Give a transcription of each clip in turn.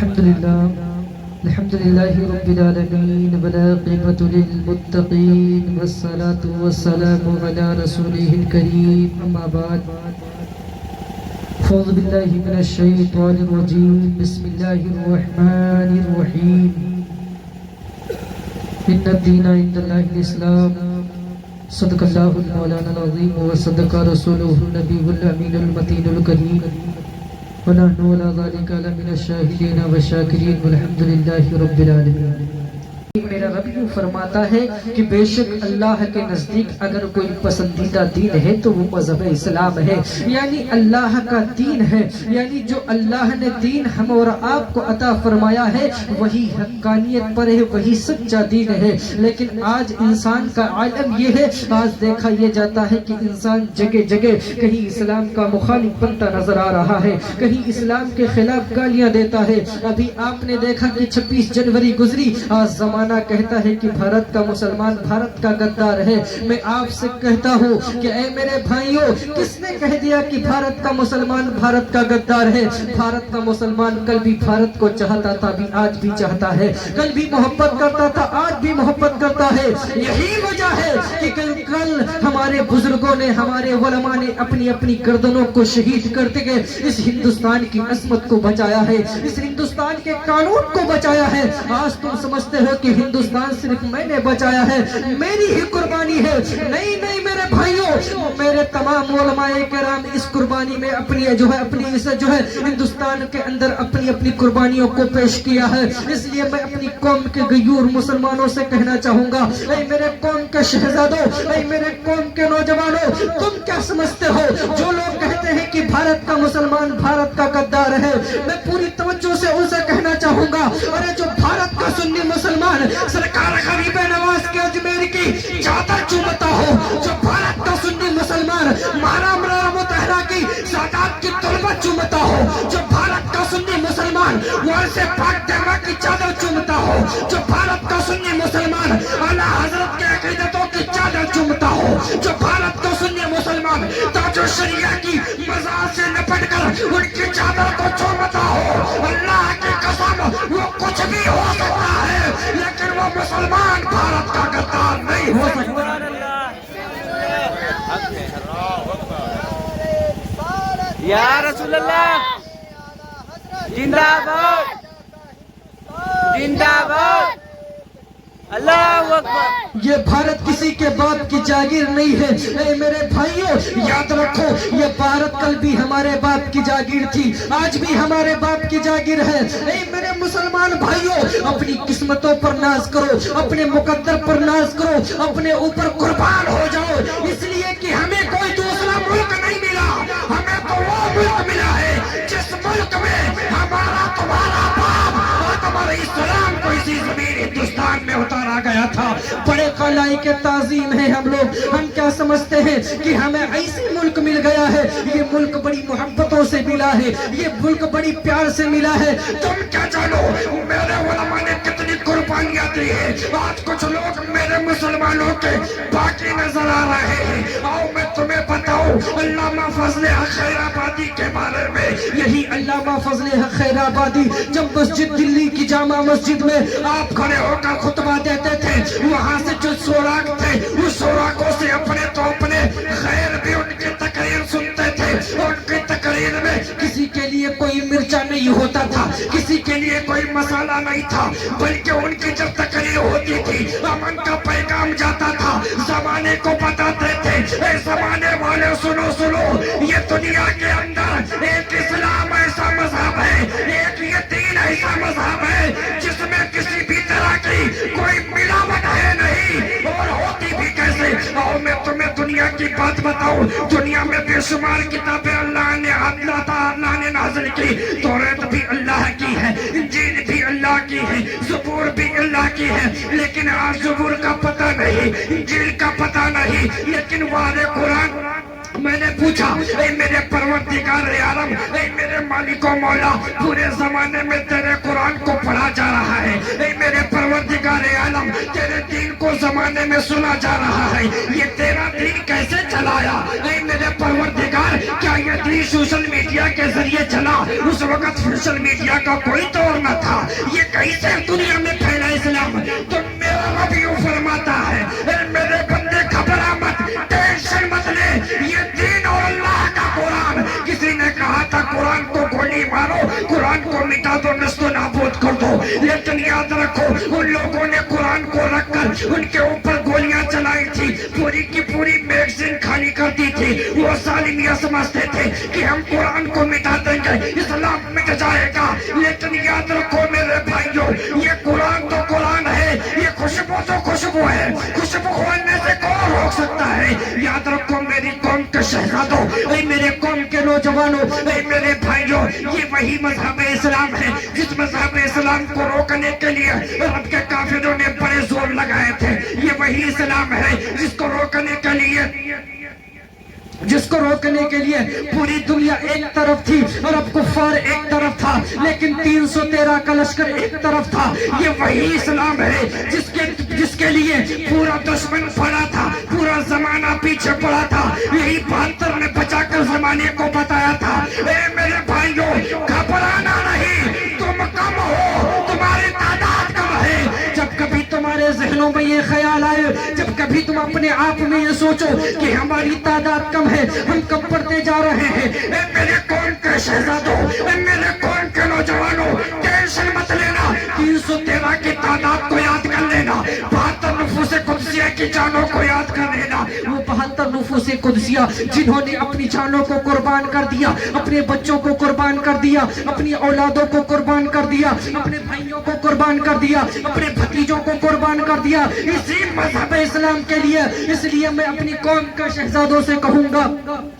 الحمد لله رب العالمين والعاقبة للمتقين والصلاة والسلام على رسوله الكريم أما بعد أعوذ بالله من الشيطان الرجيم بسم الله الرحمن الرحيم إن الدين عند الله الإسلام صدق الله المولانا العظيم وصدق رسوله النبي الأمين المتين الكريم ونحن على ذلك لمن الشاهدين والشاكرين والحمد لله رب العالمين. میرا رب یوں فرماتا ہے کہ بے شک اللہ کے نزدیک اگر کوئی پسندیدہ دین ہے تو وہ مذہب اسلام ہے، یعنی اللہ کا دین ہے، یعنی جو اللہ نے دین ہم اور آپ کو عطا فرمایا ہے وہی حقانیت پر ہے، وہی سچا دین ہے. لیکن آج انسان کا عالم یہ ہے، آج دیکھا یہ جاتا ہے کہ انسان جگہ جگہ کہیں اسلام کا مخالف بنتا نظر آ رہا ہے، کہیں اسلام کے خلاف گالیاں دیتا ہے. ابھی آپ نے دیکھا کہ 26 جنوری گزری، آج زمانہ کہتا ہے کہ بھارت کا مسلمان بھارت کا غدار ہے. میں آپ سے کہتا ہوں کہ اے میرے بھائیوں، کس نے کہہ دیا کہ بھارت کا مسلمان بھارت کا غدار ہے؟ بھارت کا مسلمان کل بھی بھارت کو چاہتا تھا، بھی آج بھی چاہتا ہے، کل بھی محبت کرتا تھا، آج بھی محبت کرتا ہے. یہی وجہ ہے کہ کل ہمارے بزرگوں نے، ہمارے علماء نے اپنی اپنی گردنوں کو شہید کرتے گئے اس ہندوستان کی عظمت کو بچایا ہے، اس ہندوستان کے قانون کو بچایا ہے. آج تم سمجھتے ہو کہ ہندوستان صرف میں نے بچایا ہے، میری ہی قربانی ہے. نہیں نہیں میرے بھائیوں، میرے تمام علماء کرام اس قربانی میں اپنی ہندوستان کے اندر اپنی قربانیوں کو پیش کیا ہے. اس لیے میں اپنی قوم کے غیور مسلمانوں سے کہنا چاہوں گا، اے میرے قوم کے شہزادوں، اے میرے قوم کے نوجوانوں، تم کیا سمجھتے ہو؟ جو لوگ کہتے ہیں کہ بھارت کا مسلمان بھارت کا غدار ہے، میں پوری توجہ سے ان سے کہنا چاہوں گا، ارے جو بھارت کا سنی مسلمان سرکار غریب نواز کے اجمیر کی چادر چومتا ہو، جو بھارت کا سنی مسلمان مہارانا متحرہ کی سادات کی تربت چومتا ہو، جو بھارت کا سنی مسلمان وارث پاک دہرہ کی چادر چومتا ہو، جو بھارت کا سنی مسلمان اعلیٰ حضرت کے عقیدتوں کی چادر چومتا ہو، جو بھارت کا سنی مسلمان تاج الشریعہ کی مزار سے لپٹ کر ان کی چادر کو چومتا ہو، اللہ کی قسم وہ کچھ بھی ہو سکتا ہے لیکن وہ مسلمان بھارت کا غدار نہیں ہو سکتا. یا رسول اللہ زندہ باد، زندہ باد، اللہ اکبر. یہ بھارت کسی کے باپ کی جاگیر نہیں ہے. اے میرے بھائیوں یاد رکھو، یہ بھارت کل بھی ہمارے باپ کی جاگیر تھی، آج بھی ہمارے باپ کی جاگیر ہے. اے میرے مسلمان بھائیوں، اپنی قسمتوں پر ناز کرو، اپنے مقدر پر ناز کرو، اپنے اوپر قربان ہو جاؤ، اس لیے کہ ہمیں کوئی دوسرا ملک نہیں ملا، ہمیں تو وہ ملک ملا ہے جس ملک میں ہمارا تمہارا باپ آدم علیہ السلام کو اسی زمین ہندوستان میں اتارا گیا تھا. بڑے قلائی کے تعظیم ہیں ہم لوگ. ہم کیا سمجھتے ہیں کہ ہمیں ایسی ملک مل گیا ہے؟ یہ ملک بڑی محبتوں سے ملا ہے، یہ ملک بڑی پیار سے ملا ہے. تم کیا جانو میرے علماء نے کتنی قربانیاں دی ہیں. آج کچھ لوگ میرے مسلمانوں کے باقی نظر آ رہے ہیں. آؤ میں تمہیں بتاؤں علامہ فضل حق خیر آبادی کے بارے میں. یہی علامہ فضل حق خیر آبادی جب مسجد دلی کی جامع مسجد میں آپ کھڑے ہو کر خطبہ دیتے تھے، وہاں سے جو سوراخ تھے اس سوراخوں سے اپنے خیر بھی ان کی تقریر سنتے تھے. ان کی تقریر میں کسی کے لیے کوئی مرچا نہیں ہوتا تھا، کسی کے لیے کوئی مسالہ نہیں تھا، بلکہ ان کی جب تقریر ہوتی تھی امن کا پیغام جاتا تھا. زمانے کو بتاتے تھے، اے زمانے والے سنو سنو، یہ دنیا کے اندر ایک اسلام ایسا مذہب ہے، ایک یہ دین ایسا مذہب ہے جس میں کسی بھی طرح کی کوئی ملاوٹ ہے نہیں، اور ہوتی بھی کیسے. اور میں تمہیں دنیا کی بات بتاؤں، دنیا میں بے شمار کتابیں اللہ نے نازل کی. توریت بھی اللہ کی ہے، انجیل بھی اللہ کی ہے، زبور بھی اللہ کی ہے، لیکن آج زبور کا پتہ نہیں، انجیل کا پتہ نہیں، لیکن والے قرآن. میں نے پوچھا اے میرے پروردگار عالم، اے میرے मालिक और मौला, पूरे जमाने में तेरे कुरान को पढ़ा जा रहा है। ऐ मेरे परवरदिगार आलम, तेरे दीन को जमाने में सुना जा रहा है। ये तेरा दीन कैसे चलाया? ऐ मेरे परवरदिगार, क्या ये दीन सोशल मीडिया के जरिए चला? उस वक्त सोशल मीडिया का कोई दौर न था। ये कैसे दुनिया में फैला इस्लाम? तो मेरा रब यूं फरमाता है, ऐ मेरे बंदे घबरा मत, टेंशन मत ले, ये दीन और अल्लाह का कुरान। किसी ने कहा था कुरान को गोली मारो, कुरान को मिटा दो, नस्तो नाबूद कर दो, लेकिन याद रखो उन लोगों ने कुरान को रखकर उनके ऊपर गोलियां चलाई थी, पूरी की पूरी मैगजीन खाली कर दी थी। वो जालिम ये समझते थे कि हम कुरान को मिटा देंगे, इस्लाम मिट जाएगा। लेकिन याद रखो मेरे भाइयों, ये कुरान तो कुरान है, ये खुशबू तो खुशबू है, खुशबू होने से कौन रोक सकता है? याद रखो मेरी कौम के शहजादों, ऐ मेरे कौम के नौजवानों, ऐ मेरे भाइयों, ये वही मजहब इस्लाम है जिस मजहब इस्लाम को रोकने के लिए रब के काफिरों ने बड़े जोर लगाए थे। ये वही इस्लाम है जिसको रोकने के लिए पूरी दुनिया एक तरफ थी और अब कुफार एक तरफ था, लेकिन 313 का लश्कर एक तरफ था। ये वही इस्लाम है जिसके लिए पूरा दुश्मन पड़ा था, पूरा जमाना पीछे पड़ा था। यही 72 में बचाकर जमाने को बताया था, ए मेरे भाइयों, घबराना नहीं, तुम कम हो, तुम्हारी तादाद कम है। जब कभी तुम्हारे जहनों में ये ख्याल आए, जब कभी तुम अपने आप में ये सोचो कि हमारी तादाद कम है, हम कम पड़ते जा रहे हैं, ए मेरे कौम के शहजादों, ए मेरे कौम के नौजवानों, टेंशन मत लेना। 313 की तादाद को याद कर लेना, 72 नफूसे कुदसिया की जानों को याद कर लेना। वो 72 नफूसे कुदसिया जिन्होंने अपनी जानों को कुर्बान कर दिया, अपने बच्चों को कुर्बान कर दिया, अपनी औलादों को कुर्बान कर दिया, अपने भाइयों को कुर्बान कर दिया, अपने भतीजों को कुर्बान कर दिया इसी मजहब इस्लाम के लिए। इसलिए मैं अपनी कौम के शहजादों से कहूंगा,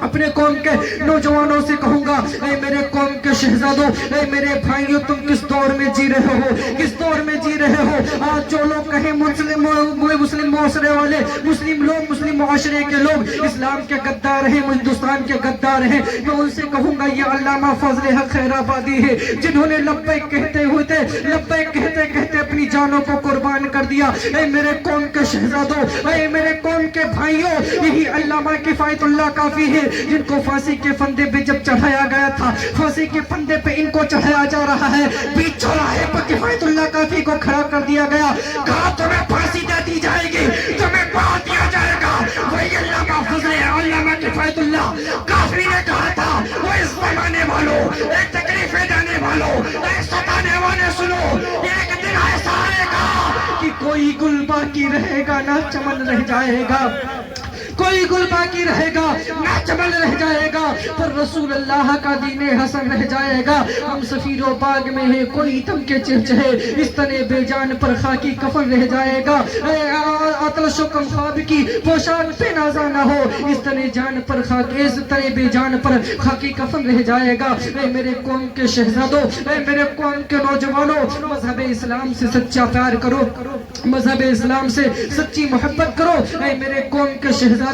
अपने कौम के नौजवानों से कहूंगा, ऐ मेरे कौम के शहजादों, ऐ मेरे भाइयों, तुम किस दौर में जी रहे हो, किस दौर में जी रहे हो? आज जो लोग कहें मुस्लिम मुआशरे वाले, मुस्लिम लोग, मुस्लिम मुआशरे के लोग इस्लाम के गद्दार हैं, हिंदुस्तान के गद्दार हैं, मैं उनसे कहूंगा ये अल्लामा फजल हक खैराबादी है, जिन्होंने लब्बैक कहते हुए थे, लब्बैक कहते कहते अपनी जानों को कुर्बान कर दिया। ऐ मेरे कौम के शहजादों, ऐ मेरे कौम के भाइयों, यही अल्लामा किफायतुल्लाह काफी है, जिनको फांसी के फंदे पे जब चढ़ाया गया था, फांसी के फंदे पे इनको चढ़ाया जा रहा है, बीच चौराहे पर किफायतुल्लाह काफी को खड़ा कर दिया गया। कहा तुम्हें फांसी दे दी जाएगी, तुम्हें मार दिया जाएगा। वही अल्लामा फजल अल्लामा किफायतुल्लाह काफी ने कहा था, वो इस जमाने वालों, एक तकलीफें देने वालों, एक सताने वाले सुनो, एक दिन ऐसा आएगा कि कोई गुल बाकी रहेगा ना चमन रह जाएगा, कोई गुल बाकी रहेगा ना चमन रह जाएगा, पर रसूल अल्लाह का दीने हसन रह जाएगा। हम सफीरो बाग में है, कोई तम के चहचहे, इस तने बेजान पर खाकी कफन रह जाएगा। आतशो कम ख्वाब की पोशाक पे नाजा ना हो, इस तने जान पर खाक, इस तने बेजान पर खाकी कफन रह जाएगा। ऐ मेरे कौम के शहजादों, ऐ मेरे कौम के नौजवानों, मजहब इस्लाम से सच्चा प्यार करो, मजहब इस्लाम से सच्ची मोहब्बत करो। ऐ मेरे कौम के शहजादों,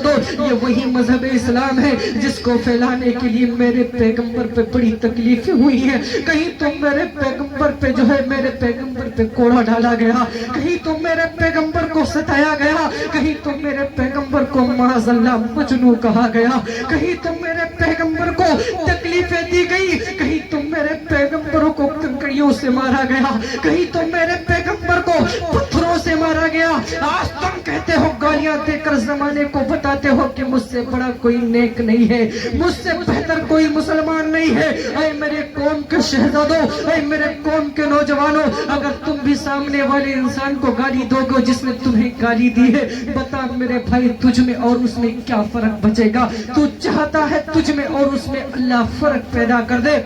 ये वही मजहब इस्लाम है जिसको फैलाने के लिए मेरे पैगंबर पे बड़ी तकलीफें हुई है। कहीं तो मेरे पैगंबर पे जो है, मेरे पैगंबर पे कोड़ा डाला गया, कहीं तो मेरे पैगंबर को सताया गया, कहीं तो मेरे पैगंबर को माज़अल्लाह मजनू कहा गया, कहीं तो मेरे पैगंबर को तकलीफें दी गई, कहीं तो मेरे पैगंबरों को कंकड़ियों से मारा गया, कहीं तो मेरे पैगंबर को पत्थरों से मारा गया। आज तुम कहते हो, गालियां देकर जमाने को बताते हो कि मुझसे बड़ा कोई नेक नहीं है, मुझसे बेहतर कोई मुसलमान नहीं है। ऐ मेरे कौम के शहजादों, ऐ मेरे कौम के नौजवानों, अगर तुम भी सामने वाले इंसान को गाली दोगे जिसने तुम्हें गाली दी है, बता मेरे भाई तुझ में और उसमें क्या फर्क बचेगा? तू चाहता है तुझ में और उसमें अल्लाह फर्क पैदा कर दे,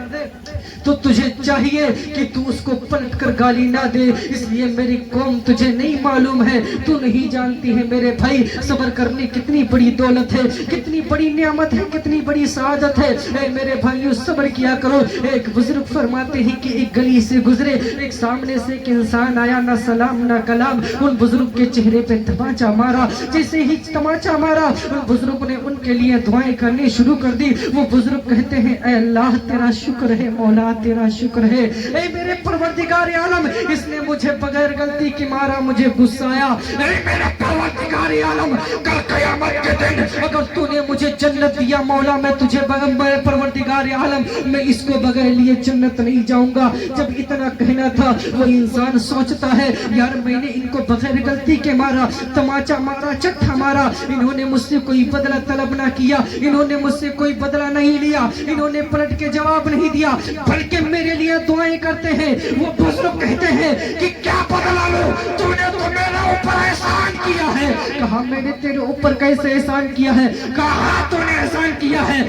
तो तुझे चाहिए कि तू उसको पलट कर गाली ना दे, इसलिए मेरी कौम तुझे नहीं मालूम है, तू नहीं जानती है मेरे भाई सब्र करने कितनी बड़ी दौलत है, कितनी बड़ी नियामत है, कितनी बड़ी सआदत है। ए मेरे भाइयों सब्र किया करो। एक बुजुर्ग फरमाते हैं कि एक गली से गुजरे, एक सामने से एक इंसान आया, ना सलाम ना कलाम, उन बुजुर्ग के चेहरे पे तमाचा मारा। जैसे ही तमाचा मारा उन बुजुर्ग ने उनके लिए दुआएं करनी शुरू कर दी। वो बुजुर्ग कहते हैं ऐ अल्लाह तेरा शुक्र है, मौला तेरा शुक्र है, ऐ मेरे परवरदिगार आलम इसने मुझे बगैर गलती की मारा, मुझे गुस्सा आया। ऐ मेरे परवरदिगार आलम कल क़यामत के दिन अगर तूने मुझे जन्नत दिया मौला, मैं तुझे परवरदिगार आलम मैं इसको बगैर लिए जन्नत नहीं जाऊंगा। जब इतना कहना था वो इंसान सोचता है यार मैंने इनको बगैर गलती के मारा, तमाचा मारा, चट्टा मारा, इन्होंने मुझसे कोई बदला तलब ना किया, इन्होंने मुझसे कोई बदला नहीं लिया, इन्होंने पलट के जवाब नहीं दिया, बल्कि मेरे लिए दुआएं करते हैं। वो बुजुर्ग कहते हैं कि क्या बदला लो, तूने तो मेरे ऊपर एहसान किया है। कहा मैंने तेरे ऊपर कैसे एहसान किया है? कहा तूने एहसान किया है,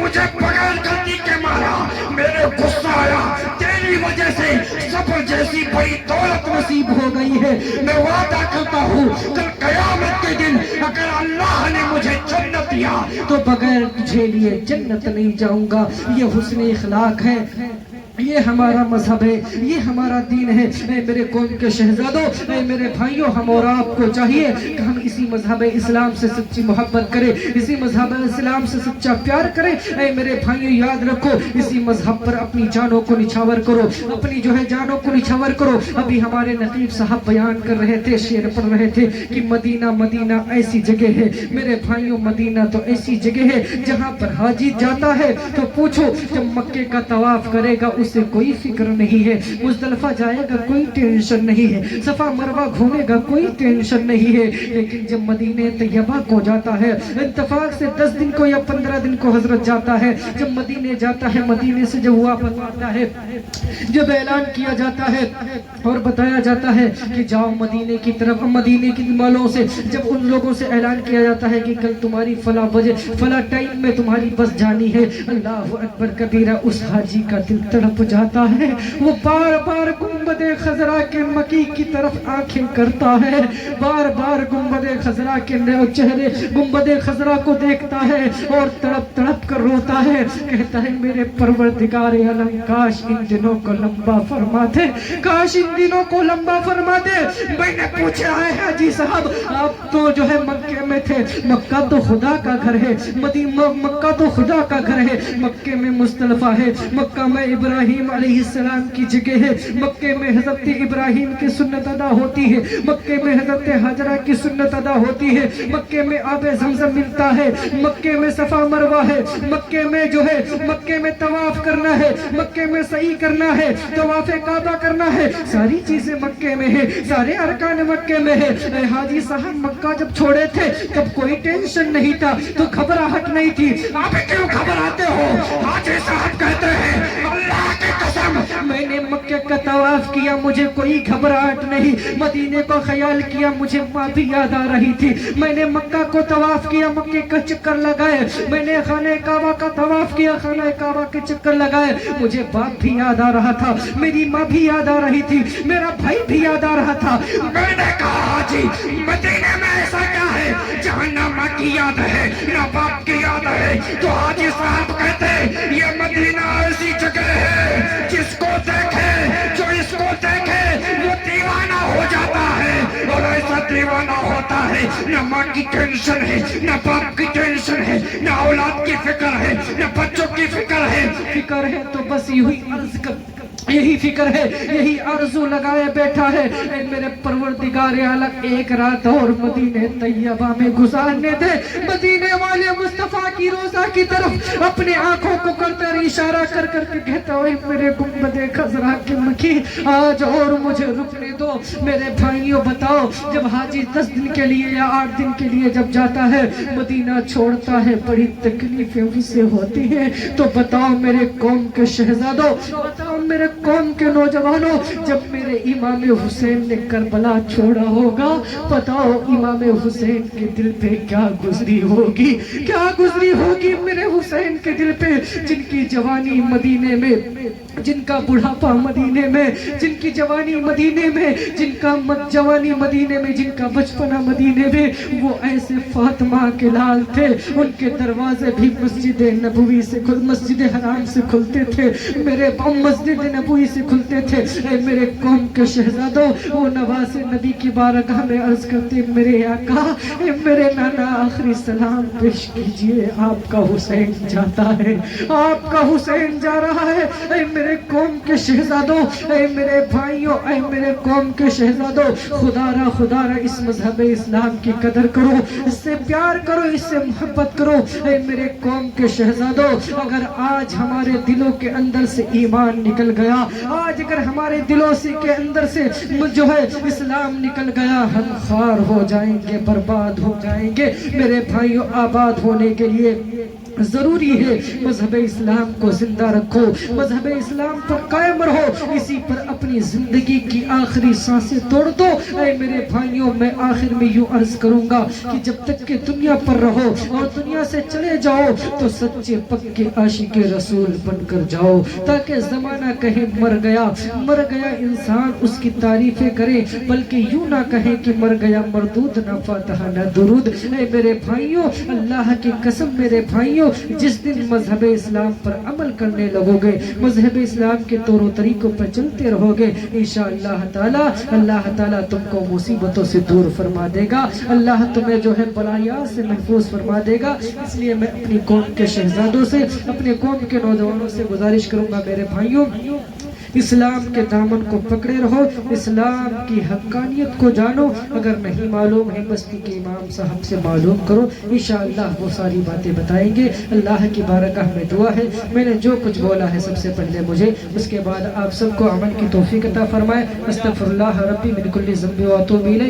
मुझे बगैर गलती के मारा, मेरे गुस्सा आया, तेरी वजह से सब्र जैसी बड़ी दौलत नसीब हो गई है। मैं वादा करता हूँ कल क़यामत के दिन अगर अल्लाह ने मुझे जन्नत दिया तो बगैर तुझे लिए जन्नत नहीं जाऊंगा। ये हुस्न इखलाक है, ये हमारा मजहब है, ये हमारा दीन है। मेरे कौम के शहजादों, मेरे भाइयों, हम और आपको चाहिए कि हम इसी मजहब इस्लाम से सच्ची मोहब्बत करें, इसी मजहब इस्लाम से सच्चा प्यार करें। मेरे भाइयों याद रखो इसी मजहब पर अपनी जानों को निछावर करो, अपनी जो है जानों को निछावर करो। अभी हमारे नकीब साहब बयान कर रहे थे, शेर पढ़ रहे थे कि मदीना मदीना ऐसी जगह है। मेरे भाइयों मदीना तो ऐसी जगह है जहाँ पर हाजी जाता है तो पूछो जब मक्के का तवाफ करेगा उसे कोई फिक्र नहीं है, मुज़दलिफा जाएगा कोई टेंशन नहीं है, सफा मरवा घूमेगा कोई टेंशन नहीं है। लेकिन जब मदीने तैयबा को जाता है इत्तफाक से 10 दिन को या 15 दिन को हजरत जाता है, जब मदीने जाता है, मदीने से जब वापस आता है, जब ऐलान किया जाता है और बताया जाता है कि जाओ मदीने की तरफ, मदीने की मालों से जब उन लोगों से ऐलान किया जाता है कि कल तुम्हारी फला बजे फला टाइम में तुम्हारी बस जानी है, अल्लाह अकबर कबीरा, उस हाजी का दिल तड़प जाता है। वो बार बार गुंबदे खजरा के मकी की तरफ आंखें करता है, बार बार गुंबदे खजरा के चेहरे गुंबदे खजरा को देखता है और तड़प तड़प कर रोता है। कहता है मेरे परवरदिगार आलम काश इन दिनों को लंबा फरमा दे, काश इन दिनों को लंबा फरमा दे। मैंने पूछा है हाजी साहब आप तो जो है मक्के में थे, मक्का तो खुदा का घर है, मक्का तो खुदा का घर है, मक्के में मुस्तलिफा है, मक्का में इब्राहिम अलैहिस्सलाम की जगह है, मक्के में हजरत इब्राहिम की सुन्नत अदा होती है, मक्के में हजरत हाजरा की सुन्नत अदा होती है, मक्के में आबे ज़मज़म मिलता है, मक्के में सफा मरवा है, मक्के में जो है मक्के में तवाफ करना है, मक्के में सही करना है, तवाफ़े काबा करना है, सारी चीजें मक्के में है, सारे अरकान मक्के में है। हाजी साहब मक्का जब छोड़े थे तब कोई टेंशन नहीं था, तो घबराहट नहीं थी। आप क्यों घबराते हो? हाजी साहब कहते हैं अल्लाह की कसम मैंने मक्के का तवाफ किया, मुझे कोई घबराहट नहीं, मदीने को ख्याल किया, मुझे माँ भी याद आ रही थी, मैंने मक्का को तवाफ किया, मक्के का चक्कर लगाए, मैंने खाने काबा का तवाफ किया, खाने काबा के चक्कर लगाए, मुझे बाप भी याद आ रहा था, मेरी माँ भी याद आ रही थी, मेरा भाई भी याद आ रहा था। मैंने कहा हाजी मदीने में ऐसा क्या है जहाँ ना माँ की याद है ना बाप की याद है? तो हाजी साहब कहते ये मदीना ऐसी जगह है जिसको देखे जो इसको देखे वो दीवाना हो जाता है, और ऐसा दीवाना होता है न माँ की टेंशन है, न बाप की टेंशन है, न औलाद की फिक्र है, न बच्चों की फिक्र है। फिक्र है तो बस यही फिक्र है, यही आरज़ू लगाए बैठा है मेरे परवरदिगार आलम एक रात और मदीने तैयबा में गुजारने दे। मदीने वाले मुस्तफा की रोजा की तरफ अपने आंखों को करते इशारा कर करके कहता है मेरे गुंबदे खजरा के मकी आज और मुझे रुकने दो। मेरे भाइयों बताओ जब हाजी 10 दिन के लिए या 8 दिन के लिए जब जाता है मदीना छोड़ता है बड़ी तकलीफें उससे होती है, तो बताओ मेरे कौम के शहजादों, बताओ मेरे कौम के नौजवानों, जब मेरे इमाम हुसैन ने करबला छोड़ा होगा बताओ इमाम हुसैन के दिल पे क्या गुजरी होगी, क्या गुजरी होगी मेरे हुसैन के दिल पे, जिनकी जवानी मदीने में جن کا بڑھاپا مدینے میں، جن کی جوانی مدینے میں، جن کا جوانی مدینے میں، جن کا بچپنا مدینے میں، وہ ایسے فاطمہ کے لال تھے، ان کے دروازے بھی مسجد نبوی سے مسجد حرام سے کھلتے تھے، میرے مسجد نبوی سے کھلتے تھے۔ اے میرے قوم کے شہزادوں، وہ نواز نبی کی بارگاہ میں عرض کرتے، میرے آقا، اے میرے نانا، آخری سلام پیش کیجئے، آپ کا حسین جاتا ہے، آپ کا حسین جا رہا ہے۔ اے میرے قوم کے شہزادوں، اے میرے بھائیوں، اے میرے قوم کے شہزادوں، خدا را اس مذہب اسلام کی قدر کرو، اس سے پیار کرو، اس سے محبت کرو۔ اے میرے قوم کے شہزادوں، اگر آج ہمارے دلوں کے اندر سے ایمان نکل گیا، آج اگر ہمارے دلوں سے کے اندر سے جو ہے اسلام نکل گیا، ہم خوار ہو جائیں گے، برباد ہو جائیں گے۔ میرے بھائیوں، آباد ہونے کے لیے ضروری ہے مذہب اسلام کو زندہ رکھو، مذہب اسلام پر قائم رہو، اسی پر اپنی زندگی کی آخری سانسیں توڑ دو۔ اے میرے بھائیوں، میں آخر میں یوں عرض کروں گا کہ جب تک کہ دنیا پر رہو اور دنیا سے چلے جاؤ تو سچے پکے عاشق رسول بن کر جاؤ، تاکہ زمانہ کہے مر گیا انسان اس کی تعریفیں کرے، بلکہ یوں نہ کہیں کہ مر گیا مردود، نہ فاتحہ نہ درود۔ اے میرے بھائیوں، اللہ کی قسم میرے بھائیوں، جس دن مذہب اسلام پر عمل کرنے لگو گے، مذہب اسلام کے طور و طریقوں پر چلتے رہو گے، انشاءاللہ اللہ تعالیٰ تم کو مصیبتوں سے دور فرما دے گا، اللہ تمہیں جو ہے بلایات سے محفوظ فرما دے گا۔ اس لیے میں اپنی قوم کے شہزادوں سے، اپنے قوم کے نوجوانوں سے گزارش کروں گا، میرے بھائیوں، اسلام کے دامن کو پکڑے رہو، اسلام کی حقانیت کو جانو، اگر نہیں معلوم ہے بستی کے امام صاحب سے معلوم کرو، انشاءاللہ وہ ساری باتیں بتائیں گے۔ اللہ کی بارگاہ میں دعا ہے، میں نے جو کچھ بولا ہے سب سے پہلے مجھے، اس کے بعد آپ سب کو عمل کی توفیق عطا فرمائے۔ استغفر اللہ ربی من کل ذنب و اتوب الیہ۔